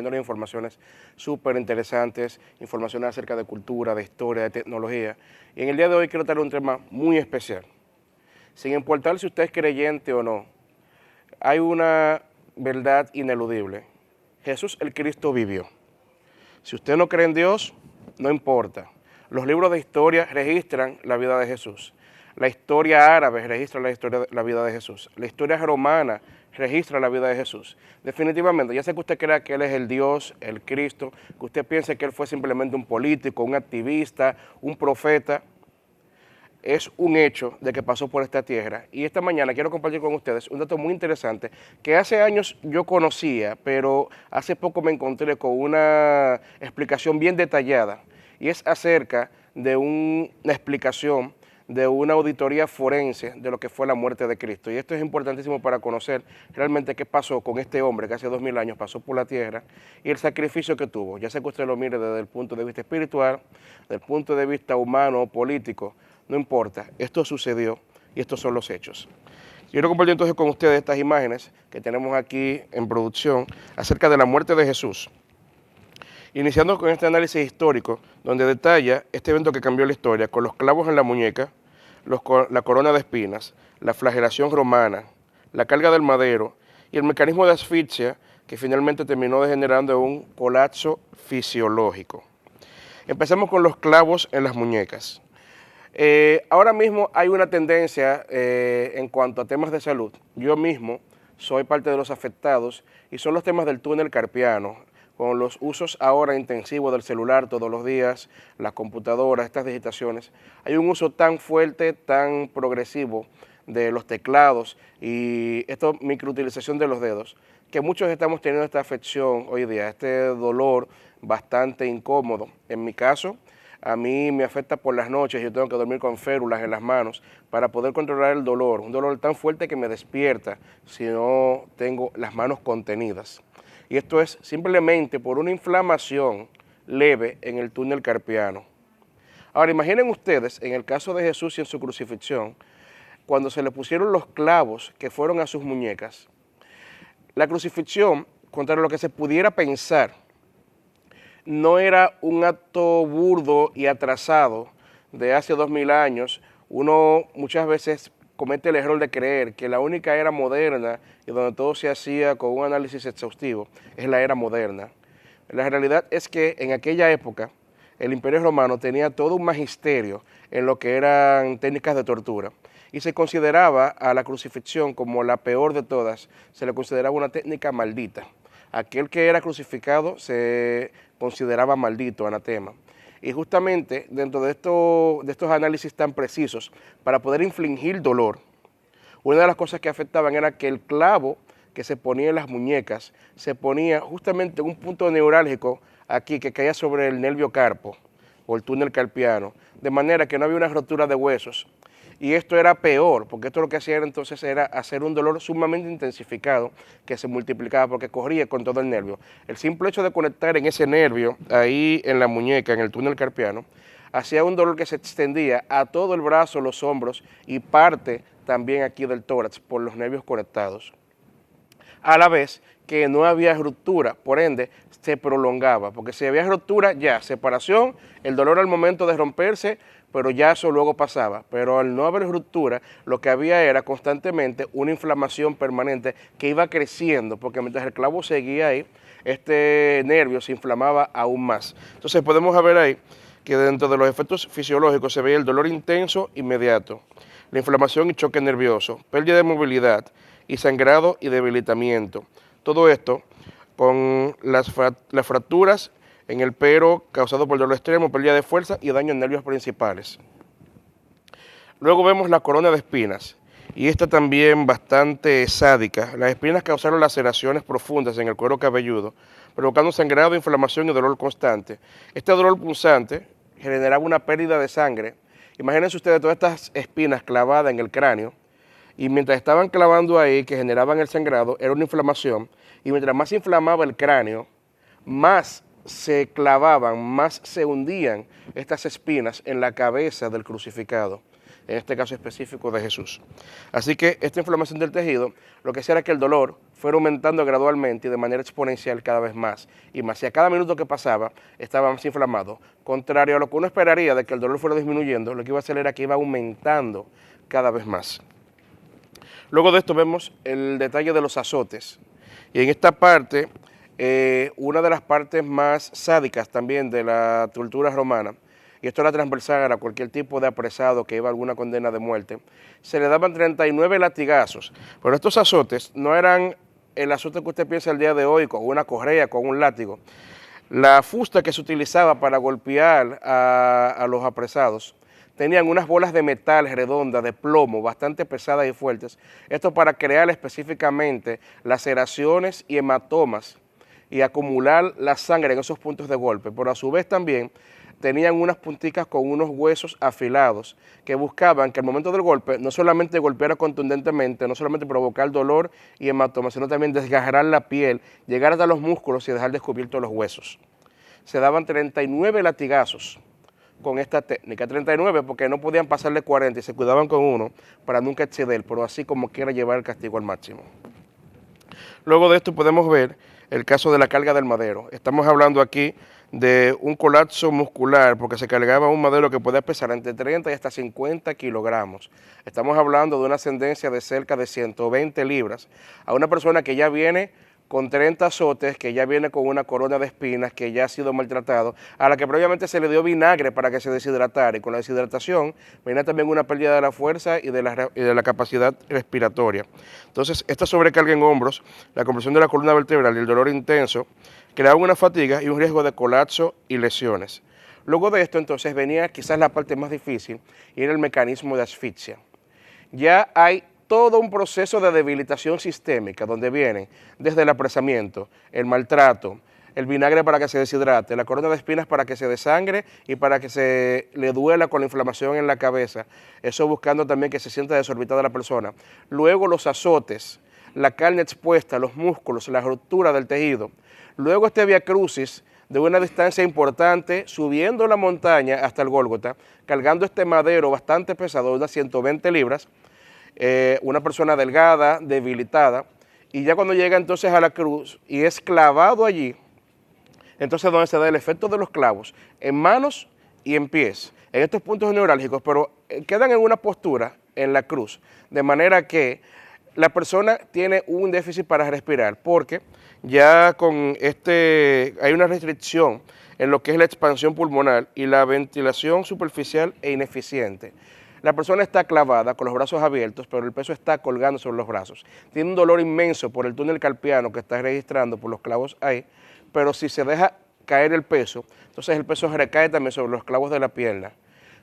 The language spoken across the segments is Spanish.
Informaciones súper interesantes, informaciones acerca de cultura, de historia, de tecnología. Y en el día de hoy quiero tratar un tema muy especial. Sin importar si usted es creyente o no, hay una verdad ineludible. Jesús el Cristo vivió. Si usted no cree en Dios, no importa. Los libros de historia registran la vida de Jesús. La historia árabe registra la vida de Jesús. La historia romana registra la vida de Jesús. Definitivamente, ya sea que usted crea que Él es el Dios, el Cristo, que usted piense que Él fue simplemente un político, un activista, un profeta, es un hecho de que pasó por esta tierra. Y esta mañana quiero compartir con ustedes un dato muy interesante que hace años yo conocía, pero hace poco me encontré con una explicación bien detallada. Y es acerca de una explicación de una auditoría forense de lo que fue la muerte de Cristo. Y esto es importantísimo para conocer realmente qué pasó con este hombre que hace 2000 años pasó por la tierra y el sacrificio que tuvo. Ya sea que usted lo mire desde el punto de vista espiritual, desde el punto de vista humano o político, no importa, esto sucedió y estos son los hechos. Quiero compartir entonces con ustedes estas imágenes que tenemos aquí en producción acerca de la muerte de Jesús. Iniciando con este análisis histórico, donde detalla este evento que cambió la historia, con los clavos en la muñeca, la corona de espinas, la flagelación romana, la carga del madero y el mecanismo de asfixia que finalmente terminó degenerando en un colapso fisiológico. Empezamos con los clavos en las muñecas. Ahora mismo hay una tendencia en cuanto a temas de salud. Yo mismo soy parte de los afectados y son los temas del túnel carpiano, con los usos ahora intensivos del celular todos los días, la computadora, estas digitaciones. Hay un uso tan fuerte, tan progresivo de los teclados y esta microutilización de los dedos, que muchos estamos teniendo esta afección hoy día, este dolor bastante incómodo. En mi caso, a mí me afecta por las noches, yo tengo que dormir con férulas en las manos para poder controlar el dolor, un dolor tan fuerte que me despierta si no tengo las manos contenidas. Y esto es simplemente por una inflamación leve en el túnel carpiano. Ahora, imaginen ustedes, en el caso de Jesús y en su crucifixión, cuando se le pusieron los clavos que fueron a sus muñecas, la crucifixión, contra lo que se pudiera pensar, no era un acto burdo y atrasado de hace 2000 años. Uno muchas veces comete el error de creer que la única era moderna y donde todo se hacía con un análisis exhaustivo es la era moderna. La realidad es que en aquella época el Imperio Romano tenía todo un magisterio en lo que eran técnicas de tortura y se consideraba a la crucifixión como la peor de todas, se le consideraba una técnica maldita. Aquel que era crucificado se consideraba maldito, anatema. Y justamente dentro de estos análisis tan precisos, para poder infligir dolor, una de las cosas que afectaban era que el clavo que se ponía en las muñecas se ponía justamente en un punto neurálgico aquí que caía sobre el nervio carpo o el túnel carpiano, de manera que no había una rotura de huesos. Y esto era peor, porque esto lo que hacía entonces era hacer un dolor sumamente intensificado que se multiplicaba porque corría con todo el nervio. El simple hecho de conectar en ese nervio, ahí en la muñeca, en el túnel carpiano, hacía un dolor que se extendía a todo el brazo, los hombros y parte también aquí del tórax por los nervios conectados. A la vez que no había ruptura, por ende se prolongaba, porque si había ruptura ya, separación, el dolor al momento de romperse, pero ya eso luego pasaba. Pero al no haber ruptura, lo que había era constantemente una inflamación permanente que iba creciendo, porque mientras el clavo seguía ahí, este nervio se inflamaba aún más. Entonces podemos ver ahí que dentro de los efectos fisiológicos se veía el dolor intenso inmediato, la inflamación y choque nervioso, pérdida de movilidad y sangrado y debilitamiento. Todo esto con las fracturas en el pero causado por dolor extremo, pérdida de fuerza y daño en nervios principales. Luego vemos la corona de espinas, y esta también bastante sádica. Las espinas causaron laceraciones profundas en el cuero cabelludo, provocando sangrado, inflamación y dolor constante. Este dolor punzante generaba una pérdida de sangre. Imagínense ustedes todas estas espinas clavadas en el cráneo, y mientras estaban clavando ahí, que generaban el sangrado, era una inflamación, y mientras más se inflamaba el cráneo, más se clavaban, más se hundían estas espinas en la cabeza del crucificado. en este caso específico de Jesús. Así que esta inflamación del tejido lo que hacía era que el dolor fuera aumentando gradualmente y de manera exponencial cada vez más y más. Y a cada minuto que pasaba estaba más inflamado. Contrario a lo que uno esperaría de que el dolor fuera disminuyendo, lo que iba a hacer era que iba aumentando cada vez más. Luego de esto vemos el detalle de los azotes. Y en esta parte, una de las partes más sádicas también de la tortura romana, y esto era transversal a cualquier tipo de apresado que iba a alguna condena de muerte, se le daban 39 latigazos. Pero estos azotes no eran el azote que usted piensa el día de hoy con una correa, con un látigo. La fusta que se utilizaba para golpear a los apresados tenían unas bolas de metal redondas, de plomo, bastante pesadas y fuertes. Esto para crear específicamente laceraciones y hematomas y acumular la sangre en esos puntos de golpe. Pero a su vez también tenían unas punticas con unos huesos afilados que buscaban que al momento del golpe no solamente golpeara contundentemente, no solamente provocar dolor y hematomas, sino también desgarrar la piel, llegar hasta los músculos y dejar descubiertos los huesos. Se daban 39 latigazos con esta técnica, 39 porque no podían pasarle 40 y se cuidaban con uno para nunca exceder, pero así como quiera llevar el castigo al máximo. Luego de esto podemos ver el caso de la carga del madero. Estamos hablando aquí de un colapso muscular porque se cargaba un madero que podía pesar entre 30 y hasta 50 kilogramos. Estamos hablando de una ascendencia de cerca de 120 libras a una persona que ya viene con 30 azotes, que ya viene con una corona de espinas, que ya ha sido maltratado, a la que previamente se le dio vinagre para que se deshidratara, y con la deshidratación viene también una pérdida de la fuerza y de la capacidad respiratoria. Entonces, esta sobrecarga en hombros, la compresión de la columna vertebral y el dolor intenso, creaban una fatiga y un riesgo de colapso y lesiones. Luego de esto, entonces, venía quizás la parte más difícil, y era el mecanismo de asfixia. Ya hay todo un proceso de debilitación sistémica, donde vienen desde el apresamiento, el maltrato, el vinagre para que se deshidrate, la corona de espinas para que se desangre y para que se le duela con la inflamación en la cabeza, eso buscando también que se sienta desorbitada la persona. Luego los azotes, la carne expuesta, los músculos, la ruptura del tejido. Luego este viacrucis de una distancia importante, subiendo la montaña hasta el Gólgota, cargando este madero bastante pesado, unas 120 libras, una persona delgada, debilitada, y ya cuando llega entonces a la cruz y es clavado allí, entonces donde se da el efecto de los clavos, en manos y en pies, en estos puntos neurálgicos, pero quedan en una postura en la cruz, de manera que la persona tiene un déficit para respirar, porque ya con hay una restricción en lo que es la expansión pulmonar y la ventilación superficial e ineficiente. La persona está clavada con los brazos abiertos, pero el peso está colgando sobre los brazos. Tiene un dolor inmenso por el túnel carpiano que está registrando por los clavos ahí, pero si se deja caer el peso, entonces el peso recae también sobre los clavos de la pierna.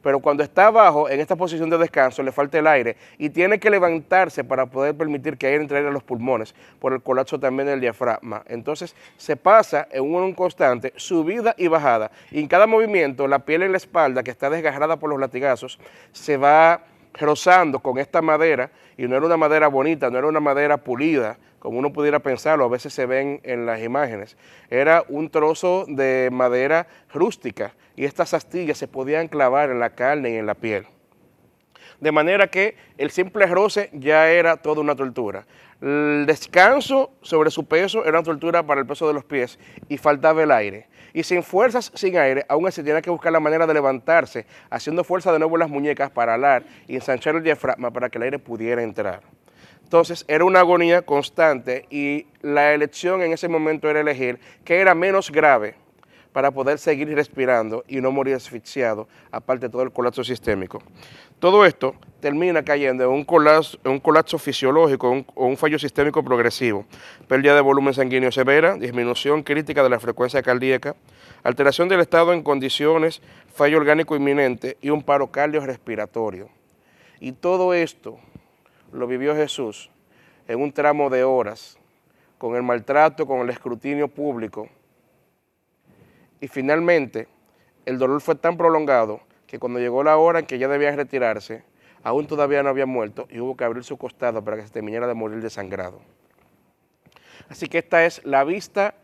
Pero cuando está abajo, en esta posición de descanso, le falta el aire y tiene que levantarse para poder permitir que aire entre a los pulmones por el colapso también del diafragma. Entonces se pasa en un constante subida y bajada. Y en cada movimiento, la piel en la espalda, que está desgarrada por los latigazos, se va rozando con esta madera, y no era una madera bonita, no era una madera pulida, como uno pudiera pensarlo, a veces se ven en las imágenes. Era un trozo de madera rústica y estas astillas se podían clavar en la carne y en la piel. De manera que el simple roce ya era toda una tortura. El descanso sobre su peso era una tortura para el peso de los pies y faltaba el aire. Y sin fuerzas, sin aire, aún así tenía que buscar la manera de levantarse, haciendo fuerza de nuevo en las muñecas para alar y ensanchar el diafragma para que el aire pudiera entrar. Entonces era una agonía constante y la elección en ese momento era elegir qué era menos grave para poder seguir respirando y no morir asfixiado, aparte de todo el colapso sistémico. Todo esto termina cayendo en un colapso fisiológico o un fallo sistémico progresivo, pérdida de volumen sanguíneo severa, disminución crítica de la frecuencia cardíaca, alteración del estado en condiciones, fallo orgánico inminente y un paro cardiorrespiratorio. Y todo esto lo vivió Jesús en un tramo de horas, con el maltrato, con el escrutinio público. Y finalmente, el dolor fue tan prolongado que cuando llegó la hora en que ya debía retirarse, aún todavía no había muerto y hubo que abrir su costado para que se terminara de morir desangrado. Así que esta es la vista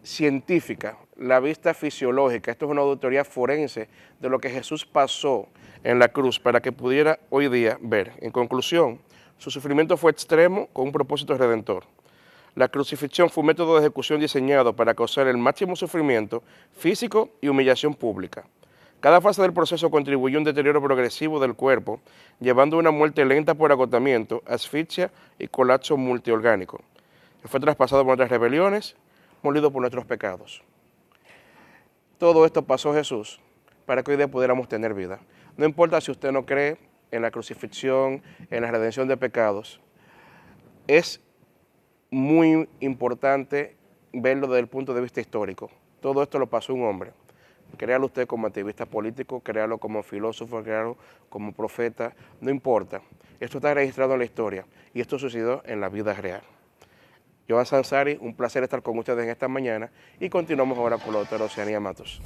científica, la vista fisiológica. Esto es una auditoría forense de lo que Jesús pasó en la cruz para que pudiera hoy día ver. En conclusión, su sufrimiento fue extremo con un propósito redentor. La crucifixión fue un método de ejecución diseñado para causar el máximo sufrimiento físico y humillación pública. Cada fase del proceso contribuyó a un deterioro progresivo del cuerpo, llevando a una muerte lenta por agotamiento, asfixia y colapso multiorgánico. Fue traspasado por nuestras rebeliones, molido por nuestros pecados. Todo esto pasó Jesús para que hoy día pudiéramos tener vida. No importa si usted no cree en la crucifixión, en la redención de pecados, es muy importante verlo desde el punto de vista histórico. Todo esto lo pasó un hombre. Créalo usted como activista político, créalo como filósofo, créalo como profeta, no importa. Esto está registrado en la historia y esto sucedió en la vida real. Joan Sansari, un placer estar con ustedes en esta mañana y continuamos ahora con la doctora Oceanía Matos.